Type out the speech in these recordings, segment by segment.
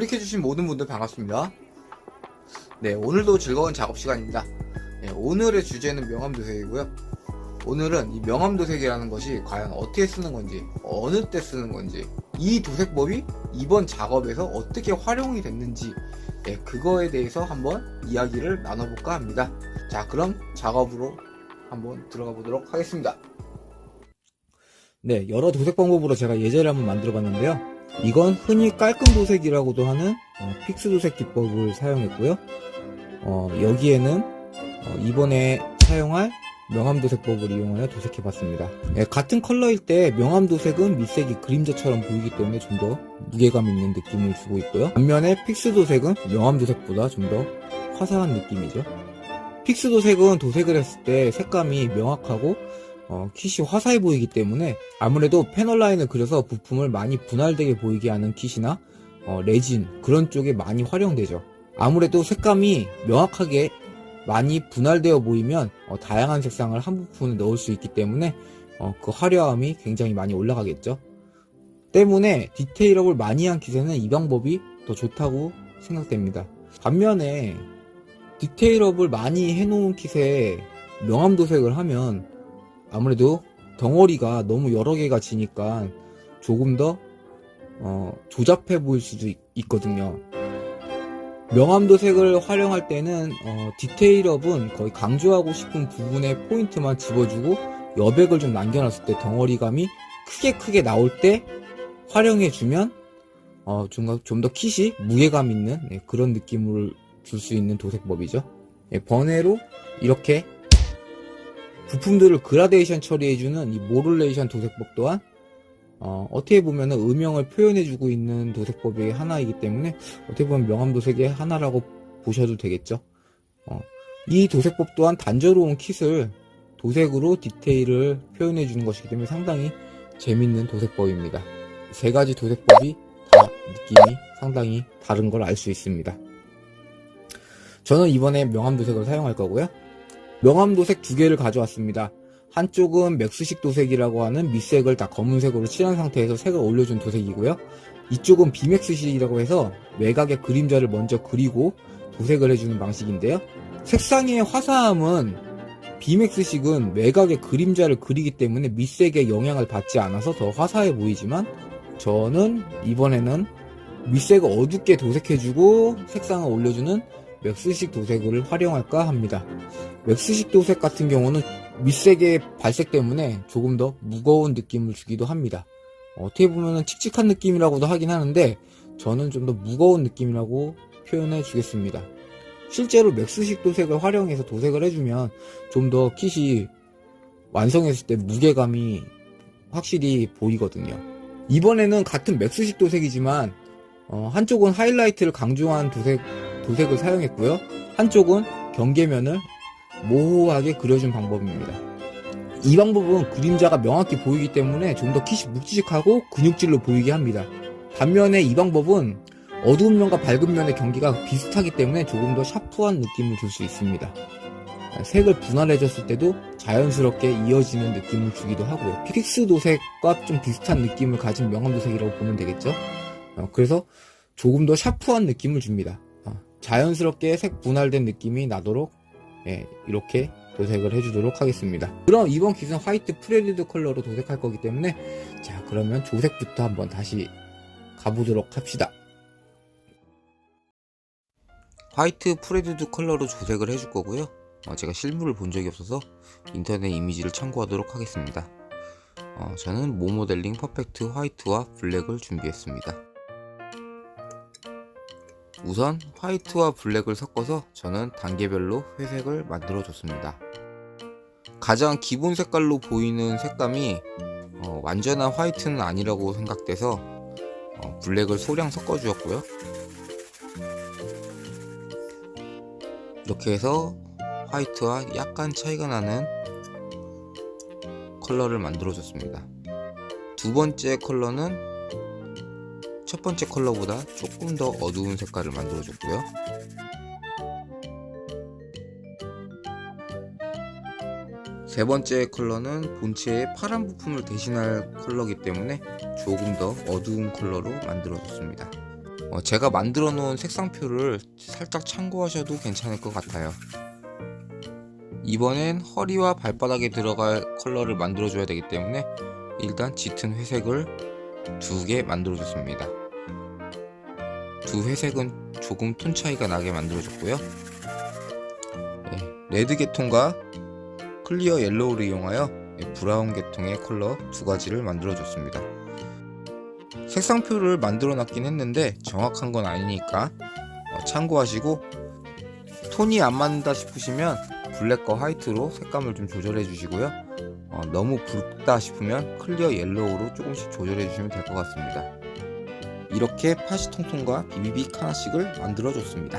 클릭해주신 모든 분들 반갑습니다. 네, 오늘도 즐거운 작업 시간입니다. 네, 오늘의 주제는 명암도색이고요. 오늘은 이 명암도색이라는 것이 과연 어떻게 쓰는 건지, 어느 때 쓰는 건지, 이 도색법이 이번 작업에서 어떻게 활용이 됐는지, 네, 그거에 대해서 한번 이야기를 나눠볼까 합니다. 자, 그럼 작업으로 한번 들어가 보도록 하겠습니다. 네, 여러 도색 방법으로 제가 예제를 한번 만들어 봤는데요. 이건 흔히 깔끔 도색이라고도 하는 픽스 도색 기법을 사용했고요. 여기에는 이번에 사용할 명암 도색법을 이용하여 도색해 봤습니다. 네, 같은 컬러일 때 명암 도색은 밑색이 그림자처럼 보이기 때문에 좀 더 무게감 있는 느낌을 주고 있고요. 반면에 픽스 도색은 명암 도색보다 좀 더 화사한 느낌이죠. 픽스 도색은 도색을 했을 때 색감이 명확하고 킷이 화사해 보이기 때문에 아무래도 패널 라인을 그려서 부품을 많이 분할되게 보이게 하는 킷이나 레진 그런 쪽에 많이 활용되죠. 아무래도 색감이 명확하게 많이 분할되어 보이면 다양한 색상을 한 부품에 넣을 수 있기 때문에 그 화려함이 굉장히 많이 올라가겠죠. 때문에 디테일업을 많이 한 킷에는 이 방법이 더 좋다고 생각됩니다. 반면에 디테일업을 많이 해놓은 킷에 명암 도색을 하면 아무래도 덩어리가 너무 여러 개가 지니까 조금 더 조잡해 보일 수도 있거든요. 명암 도색을 활용할 때는 디테일업은 거의 강조하고 싶은 부분에 포인트만 집어주고 여백을 좀 남겨놨을 때 덩어리감이 크게 나올 때 활용해주면 좀 더 킷이 무게감 있는 그런 느낌을 줄 수 있는 도색법이죠. 번외로 이렇게 부품들을 그라데이션 처리해주는 이 모듈레이션 도색법 또한 어떻게 보면 음영을 표현해주고 있는 도색법의 하나이기 때문에 어떻게 보면 명암 도색의 하나라고 보셔도 되겠죠. 이 도색법 또한 단조로운 킷을 도색으로 디테일을 표현해주는 것이기 때문에 상당히 재밌는 도색법입니다. 세 가지 도색법이 다 느낌이 상당히 다른 걸 알 수 있습니다. 저는 이번에 명암 도색을 사용할 거고요. 명암 도색 두 개를 가져왔습니다. 한쪽은 맥스식 도색이라고 하는 밑색을 다 검은색으로 칠한 상태에서 색을 올려준 도색이고요. 이쪽은 비맥스식이라고 해서 외곽의 그림자를 먼저 그리고 도색을 해주는 방식인데요. 색상의 화사함은 비맥스식은 외곽의 그림자를 그리기 때문에 밑색의 영향을 받지 않아서 더 화사해 보이지만 저는 이번에는 밑색을 어둡게 도색해주고 색상을 올려주는 맥스식 도색을 활용할까 합니다. 맥스식 도색 같은 경우는 밑색의 발색 때문에 조금 더 무거운 느낌을 주기도 합니다. 어떻게 보면 칙칙한 느낌이라고도 하긴 하는데 저는 좀 더 무거운 느낌이라고 표현해 주겠습니다. 실제로 맥스식 도색을 활용해서 도색을 해주면 좀 더 킷이 완성했을 때 무게감이 확실히 보이거든요. 이번에는 같은 맥스식 도색이지만 한쪽은 하이라이트를 강조한 도색을 사용했고요. 한쪽은 경계면을 모호하게 그려준 방법입니다. 이 방법은 그림자가 명확히 보이기 때문에 좀 더 킷이 묵직하고 근육질로 보이게 합니다. 반면에 이 방법은 어두운 면과 밝은 면의 경계가 비슷하기 때문에 조금 더 샤프한 느낌을 줄 수 있습니다. 색을 분할해줬을 때도 자연스럽게 이어지는 느낌을 주기도 하고요. 픽스 도색과 좀 비슷한 느낌을 가진 명암 도색이라고 보면 되겠죠. 그래서 조금 더 샤프한 느낌을 줍니다. 자연스럽게 색 분할된 느낌이 나도록 이렇게 도색을 해주도록 하겠습니다. 그럼 이번 킷은 화이트 프레리드 컬러로 도색할 거기 때문에 자, 그러면 조색부터 한번 다시 가보도록 합시다. 화이트 프레리드 컬러로 조색을 해줄 거고요. 제가 실물을 본 적이 없어서 인터넷 이미지를 참고하도록 하겠습니다. 저는 모모델링 퍼펙트 화이트와 블랙을 준비했습니다. 우선 화이트와 블랙을 섞어서 저는 단계별로 회색을 만들어 줬습니다. 가장 기본 색깔로 보이는 색감이 완전한 화이트는 아니라고 생각돼서 블랙을 소량 섞어 주었고요. 이렇게 해서 화이트와 약간 차이가 나는 컬러를 만들어 줬습니다. 두 번째 컬러는 첫 번째 컬러보다 조금 더 어두운 색깔을 만들어 줬고요. 세 번째 컬러는 본체의 파란 부품을 대신할 컬러이기 때문에 조금 더 어두운 컬러로 만들어 줬습니다. 제가 만들어 놓은 색상표를 살짝 참고하셔도 괜찮을 것 같아요. 이번엔 허리와 발바닥에 들어갈 컬러를 만들어 줘야 되기 때문에 일단 짙은 회색을 2개 만들어 줬습니다. 두 회색은 조금 톤 차이가 나게 만들어 줬고요. 레드 계통과 클리어 옐로우를 이용하여 브라운 계통의 컬러 2가지를 만들어 줬습니다. 색상표를 만들어 놨긴 했는데 정확한 건 아니니까 참고하시고, 톤이 안 맞는다 싶으시면 블랙과 화이트로 색감을 좀 조절해 주시고요. 너무 붉다 싶으면 클리어 옐로우로 조금씩 조절해 주시면 될 것 같습니다. 이렇게 파시통통과 비비빅 하나씩을 만들어 줬습니다.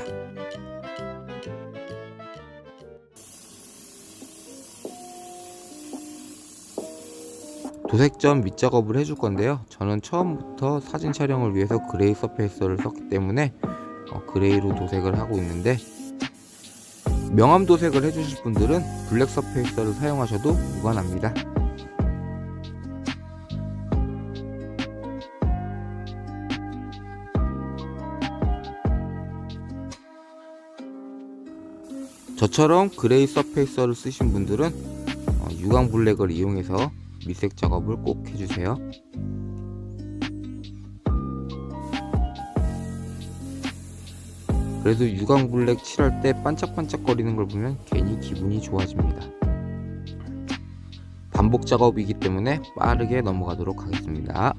도색점 밑작업을 해줄 건데요. 저는 처음부터 사진 촬영을 위해서 그레이 서페이서를 썼기 때문에 그레이로 도색을 하고 있는데, 명암 도색을 해주실 분들은 블랙 서페이서를 사용하셔도 무관합니다. 저처럼 그레이 서페이서를 쓰신 분들은 유광 블랙을 이용해서 밑색 작업을 꼭 해주세요. 그래도 유광 블랙 칠할 때 반짝반짝거리는 걸 보면 괜히 기분이 좋아집니다. 반복 작업이기 때문에 빠르게 넘어가도록 하겠습니다.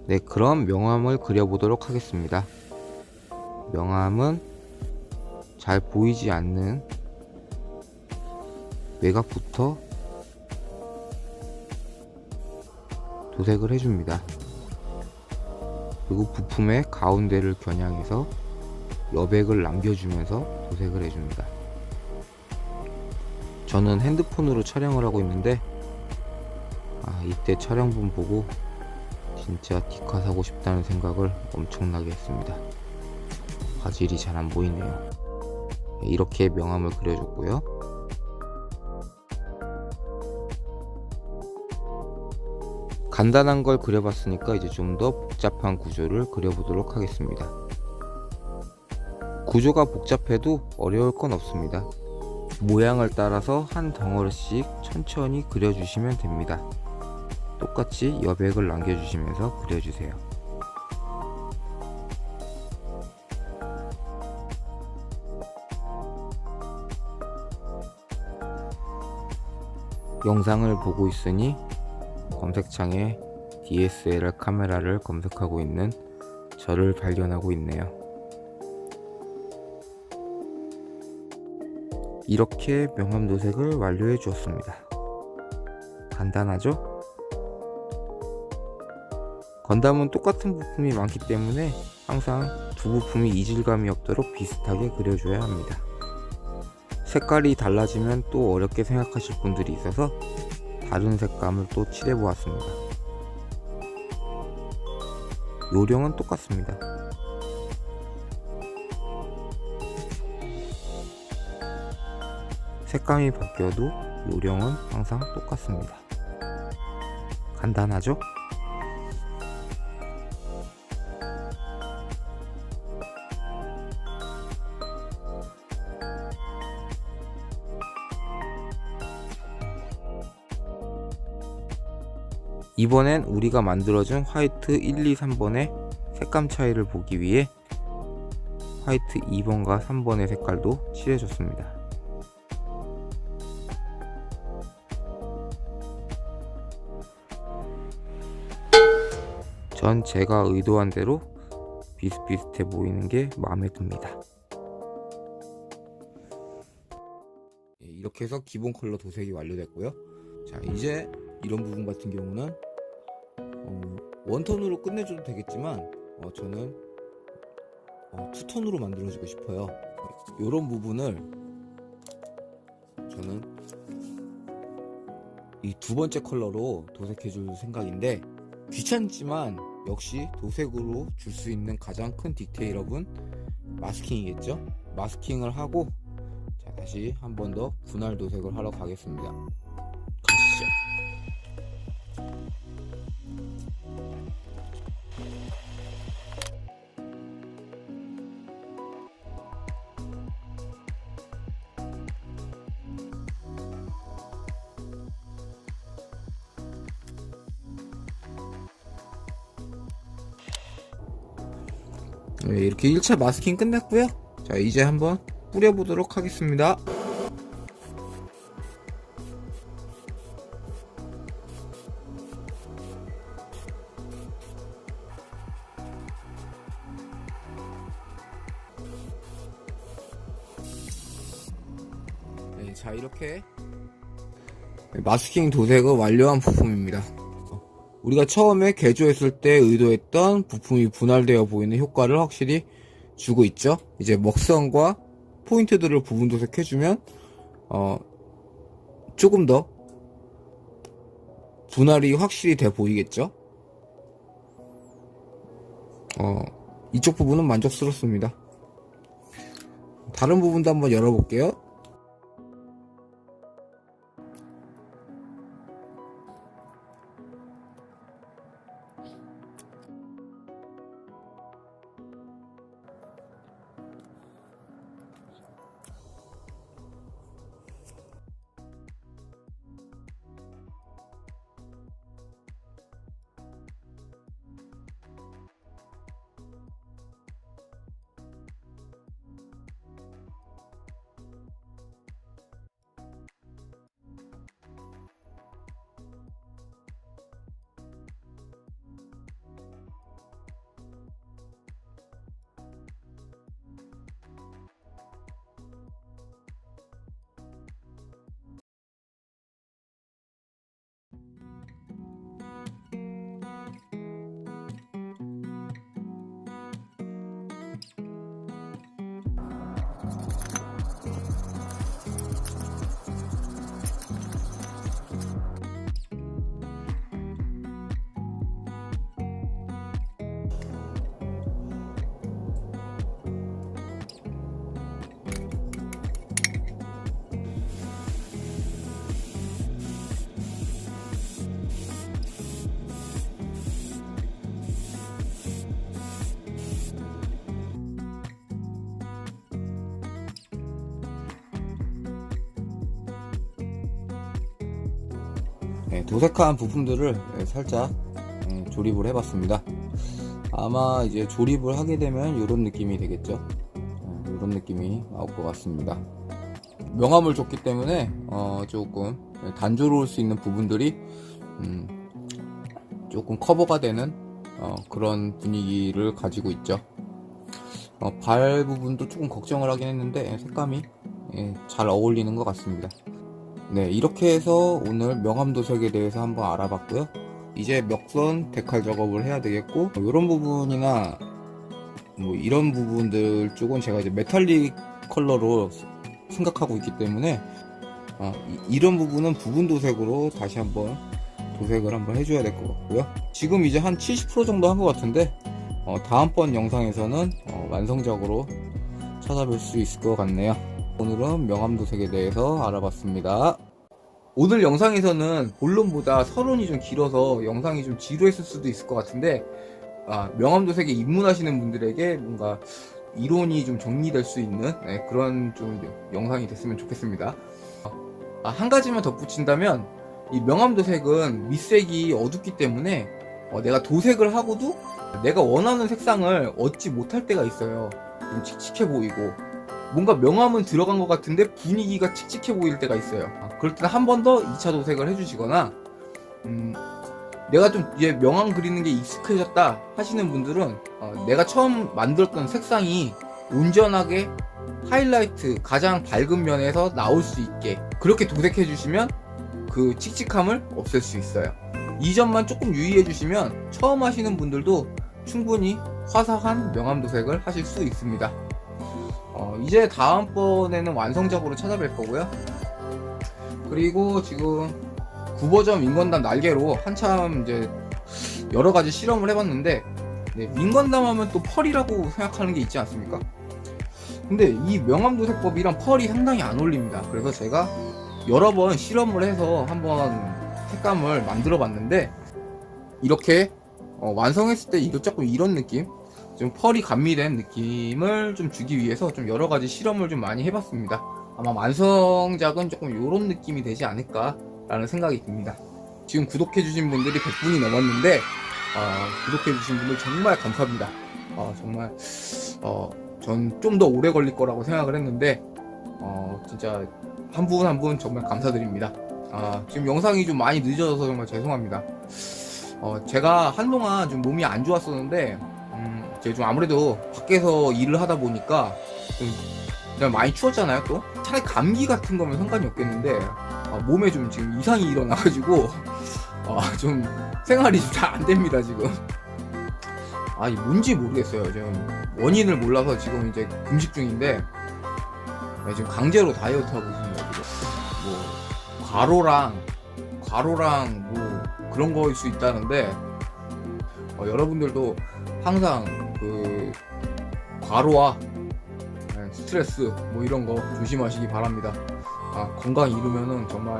네, 그럼 명암을 그려보도록 하겠습니다. 명암은 잘 보이지 않는 외곽부터 도색을 해줍니다. 그리고 부품의 가운데를 겨냥해서 여백을 남겨주면서 도색을 해줍니다. 저는 핸드폰으로 촬영을 하고 있는데 이때 촬영본 보고 진짜 디카 사고 싶다는 생각을 엄청나게 했습니다. 화질이 잘 안 보이네요. 이렇게 명암을 그려줬고요. 간단한 걸 그려봤으니까 이제 좀 더 복잡한 구조를 그려보도록 하겠습니다. 구조가 복잡해도 어려울 건 없습니다. 모양을 따라서 한 덩어리씩 천천히 그려주시면 됩니다. 똑같이 여백을 남겨주시면서 그려주세요. 영상을 보고 있으니 검색창에 DSLR 카메라를 검색하고 있는 저를 발견하고 있네요. 이렇게 명암 도색을 완료해 주었습니다. 간단하죠? 건담은 똑같은 부품이 많기 때문에 항상 두 부품이 이질감이 없도록 비슷하게 그려줘야 합니다. 색깔이 달라지면 또 어렵게 생각하실 분들이 있어서 다른 색감을 또 칠해 보았습니다. 요령은 똑같습니다. 색감이 바뀌어도 요령은 항상 똑같습니다. 간단하죠? 이번엔 우리가 만들어준 화이트 1, 2, 3번의 색감 차이를 보기 위해 화이트 2번과 3번의 색깔도 칠해줬습니다. 전 제가 의도한 대로 비슷비슷해 보이는 게 마음에 듭니다. 이렇게 해서 기본 컬러 도색이 완료됐고요. 자, 이제 이런 부분 같은 경우는 원톤으로 끝내줘도 되겠지만 저는 투톤으로 만들어주고 싶어요. 이런 부분을 저는 이 두 번째 컬러로 도색해줄 생각인데, 귀찮지만 역시 도색으로 줄 수 있는 가장 큰 디테일업은 마스킹이겠죠. 마스킹을 하고, 자, 다시 한 번 더 분할 도색을 하러 가겠습니다. 가시죠. 네, 이렇게 1차 마스킹 끝났고요. 자, 이제 한번 뿌려보도록 하겠습니다. 네, 자, 이렇게 마스킹 도색을 완료한 부품입니다. 우리가 처음에 개조했을 때 의도했던 부품이 분할되어 보이는 효과를 확실히 주고 있죠. 이제 먹선과 포인트들을 부분 도색해주면 조금 더 분할이 확실히 돼 보이겠죠. 이쪽 부분은 만족스럽습니다. 다른 부분도 한번 열어볼게요. 도색한 부품들을 살짝 조립을 해봤습니다. 아마 이제 조립을 하게 되면 이런 느낌이 되겠죠. 이런 느낌이 나올 것 같습니다. 명암을 줬기 때문에 조금 단조로울 수 있는 부분들이 조금 커버가 되는 그런 분위기를 가지고 있죠. 발 부분도 조금 걱정을 하긴 했는데 색감이 잘 어울리는 것 같습니다. 네, 이렇게 해서 오늘 명암 도색에 대해서 한번 알아봤고요. 이제 먹선 데칼 작업을 해야 되겠고, 이런 부분이나 뭐 이런 부분들 쪽은 제가 이제 메탈릭 컬러로 생각하고 있기 때문에 이런 부분은 부분 도색으로 다시 한번 도색을 한번 해줘야 될 것 같고요. 지금 이제 한 70% 정도 한 것 같은데 다음번 영상에서는 완성적으로 찾아뵐 수 있을 것 같네요. 오늘은 명암 도색에 대해서 알아봤습니다. 오늘 영상에서는 본론보다 서론이 좀 길어서 영상이 좀 지루했을 수도 있을 것 같은데 명암 도색에 입문하시는 분들에게 뭔가 이론이 좀 정리될 수 있는 그런 좀 영상이 됐으면 좋겠습니다. 한 가지만 덧붙인다면 이 명암 도색은 밑색이 어둡기 때문에 내가 도색을 하고도 내가 원하는 색상을 얻지 못할 때가 있어요. 좀 칙칙해 보이고 뭔가 명암은 들어간 것 같은데 분위기가 칙칙해 보일 때가 있어요. 그럴 때는 한 번 더 2차 도색을 해주시거나 내가 좀 이제 명암 그리는 게 익숙해졌다 하시는 분들은 내가 처음 만들었던 색상이 온전하게 하이라이트 가장 밝은 면에서 나올 수 있게 그렇게 도색해 주시면 그 칙칙함을 없앨 수 있어요. 이 점만 조금 유의해 주시면 처음 하시는 분들도 충분히 화사한 명암 도색을 하실 수 있습니다. 이제 다음번에는 완성작으로 찾아뵐 거고요. 그리고 지금 9버전 윙건담 날개로 한참 이제 여러가지 실험을 해봤는데 윙건담 하면 또 펄이라고 생각하는 게 있지 않습니까? 근데 이 명암도색법이랑 펄이 상당히 안 어울립니다. 그래서 제가 여러 번 실험을 해서 한번 색감을 만들어 봤는데, 이렇게 완성했을 때 이거 조금 이런 느낌, 좀 펄이 감미된 느낌을 좀 주기 위해서 좀 여러 가지 실험을 좀 많이 해봤습니다. 아마 완성작은 조금 이런 느낌이 되지 않을까 라는 생각이 듭니다. 지금 구독해주신 분들이 100분이 넘었는데, 구독해주신 분들 정말 감사합니다. 정말 전 좀 더 오래 걸릴 거라고 생각을 했는데, 진짜 한 분 한 분 정말 감사드립니다. 지금 영상이 좀 많이 늦어져서 정말 죄송합니다. 제가 한동안 좀 몸이 안 좋았었는데, 제가 좀 아무래도 밖에서 일을 하다 보니까 좀 그냥 많이 추웠잖아요. 또 차라리 감기 같은 거면 상관이 없겠는데, 몸에 좀 지금 이상이 일어나가지고 좀 생활이 좀 잘 안 됩니다 지금. 이 뭔지 모르겠어요. 지금 원인을 몰라서 지금 이제 금식 중인데, 지금 강제로 다이어트 하고 있습니다. 지금 뭐 과로랑 뭐 그런 거일 수 있다는데, 여러분들도 항상 그 과로와 스트레스 뭐 이런 거 조심하시기 바랍니다. 건강 잃으면은 정말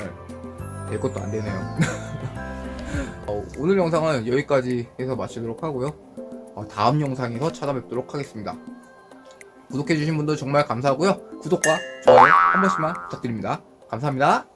될 것도 안 되네요. 오늘 영상은 여기까지 해서 마치도록 하고요. 다음 영상에서 찾아뵙도록 하겠습니다. 구독해주신 분들 정말 감사하고요. 구독과 좋아요 한 번씩만 부탁드립니다. 감사합니다.